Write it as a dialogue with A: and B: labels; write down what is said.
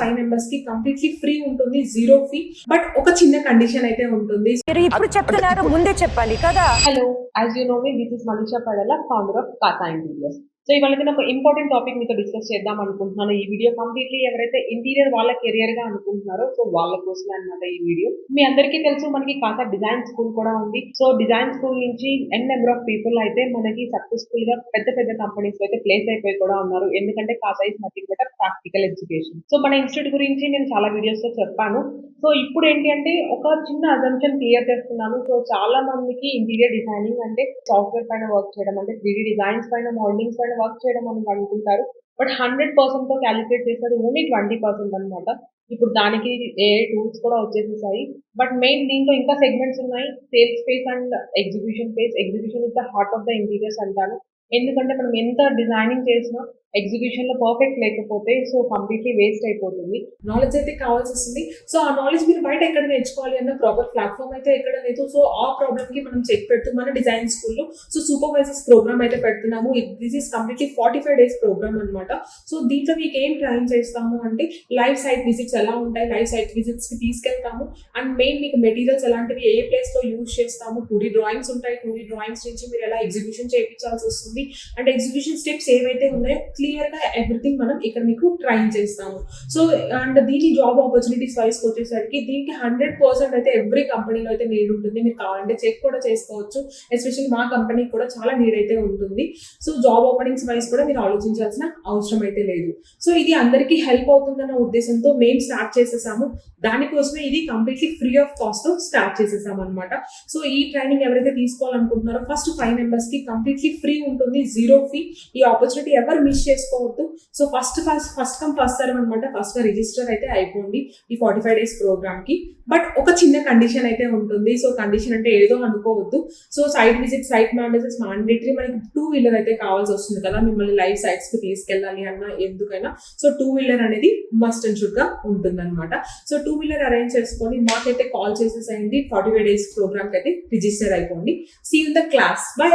A: 5 members కి completely free ఉంటుంది, zero fee. But ఒక చిన్న కండిషన్ అయితే ఉంటుంది.
B: మీరు ఇప్పుడు చెప్తున్నారు, ముందే చెప్పాలి కదా.
C: Hello, as you know me, this is Manisha Padala, founder of Casa Interiors. So ఇవాళ నేను ఒక ఇంపార్టెంట్ టాపిక్ మీతో డిస్కస్ చేద్దాం అనుకుంటున్నాను. ఈ వీడియో కంప్లీట్లీ ఎవరైతే ఇంటీరియర్ వాళ్ళ కెరియర్ గా అనుకుంటున్నారో సో వాళ్ళ కోసమే అనమాట ఈ వీడియో. మీ అందరికీ తెలుసు మనకి కాసా డిజైన్ స్కూల్ కూడా ఉంది. సో డిజైన్ స్కూల్ నుంచి ఎన్ నెంబర్ ఆఫ్ పీపుల్ అయితే మనకి సక్సెస్ఫుల్ గా పెద్ద పెద్ద కంపెనీస్ అయితే ప్లేస్ అయిపోయి కూడా ఉన్నారు. ఎందుకంటే Casa is nothing but practical education. So మన ఇన్స్టిట్యూట్ గురించి నేను చాలా వీడియోస్ లో చెప్పాను. సో ఇప్పుడు ఏంటి అంటే ఒక చిన్న అజంప్షన్ క్లియర్ చేస్తున్నాను. సో చాలా మందికి ఇంటీరియర్ డిజైనింగ్ అంటే సాఫ్ట్వేర్ పైన వర్క్ చేయడం, అంటే 3D డిజైన్స్ పైన, మోడలింగ్స్ పైన వర్క్ చేయడం అని అనుకుంటారు. బట్ 100% తో క్యాలిక్యులేట్ చేసేది ఓన్లీ 20% అనమాట. ఇప్పుడు దానికి ఏ టూల్స్ కూడా వచ్చేసేసాయి. బట్ మెయిన్ దీంట్లో ఇంకా సెగ్మెంట్స్ ఉన్నాయి. Sales face and execution face. Execution is the heart of the interiors అంటాను. ఎందుకంటే మనం ఎంత డిజైనింగ్ చేసినా ఎగ్జిక్యూషన్ లో పర్ఫెక్ట్ లేకపోతే సో కంప్లీట్లీ వేస్ట్ అయిపోతుంది.
A: నాలెడ్జ్ అయితే కావాల్సి వస్తుంది. సో ఆ నాలెడ్జ్ మీరు బయట ఎక్కడ నేర్చుకోవాలి అన్న ప్రాపర్ ప్లాట్ఫామ్ అయితే ఎక్కడ లేదు. సో ఆ ప్రాబ్లమ్ కి మనం చెక్ పెడుతూ మన డిజైన్ స్కూల్లో సో సూపర్వైజర్స్ ప్రోగ్రామ్ అయితే పెడుతున్నాము. This is completely 45 days programme అనమాట. సో దీంట్లో మీకు ఏం ట్రైన్ చేస్తాము అంటే లైవ్ సైట్ విజిట్స్ ఎలా ఉంటాయి, లైవ్ సైట్ విజిట్స్ కి తీసుకెళ్తాము. అండ్ మెయిన్ మీకు మెటీరియల్స్ ఎలాంటివి ఏ ప్లేస్ లో యూజ్ చేస్తాము, 2D డ్రాయింగ్స్ ఉంటాయి. 2D డ్రాయింగ్స్ నుంచి మీరు ఎలా ఎగ్జిక్యూషన్ చేయించాల్సి వస్తుంది అండ్ ఎగ్జిక్యూషన్ స్టెప్స్ ఏవైతే ఉన్నాయో క్లియర్ గా ఎవ్రీథింగ్ మనం ఇక్కడ మీకు ట్రైన్ చేస్తాము. సో అండ్ దీని జాబ్ ఆపర్చునిటీస్ వైస్ వచ్చేసరికి దీనికి 100% అయితే ఎవ్రీ కంపెనీలో అయితే నీడ్ ఉంటుంది. మీరు కావాలంటే చెక్ కూడా చేసుకోవచ్చు. ఎస్పెషల్లీ మా కంపెనీ కూడా చాలా నీడ్ అయితే ఉంటుంది. సో జాబ్ ఓపెనింగ్స్ వైస్ కూడా మీరు ఆలోచించాల్సిన అవసరం అయితే లేదు. సో ఇది అందరికీ హెల్ప్ అవుతుందన్న ఉద్దేశంతో మేము స్టార్ట్ చేసేసాము. దానికోసమే ఇది కంప్లీట్లీ ఫ్రీ ఆఫ్ కాస్ట్ తో స్టార్ట్ చేసేసాము అనమాట. సో ఈ ట్రైనింగ్ ఎవరైతే తీసుకోవాలనుకుంటున్నారో ఫస్ట్ 5 members కి కంప్లీట్లీ ఫ్రీ ఉంటుంది, జీరో ఫీ. ఈ ఆపర్చునిటీ ఎవరు మిస్ చేసుకోవద్దు. So first come first serve అనమాట. ఫస్ట్ గా రిజిస్టర్ అయితే అయిపోండి ఈ 45 days ప్రోగ్రామ్ కి. బట్ ఒక చిన్న కండిషన్ అయితే ఉంటుంది. సో కండిషన్ అంటే ఏదో అనుకోవద్దు. So site visit, site managers mandatory. మనకి 2-wheeler అయితే కావాల్సి వస్తుంది కదా మిమ్మల్ని లైవ్ సైట్స్ కి తీసుకెళ్ళాలి అన్న ఎందుకైనా. సో 2-wheeler అనేది మస్ట్ అండ్ షుడ్ గా ఉంటుంది అనమాట. సో 2-wheeler అరేంజ్ చేసుకొని మాకైతే కాల్ చేసేసేయండి. 45 days ప్రోగ్రామ్ కి అయితే రిజిస్టర్ అయిపోండి. See you in the class. By.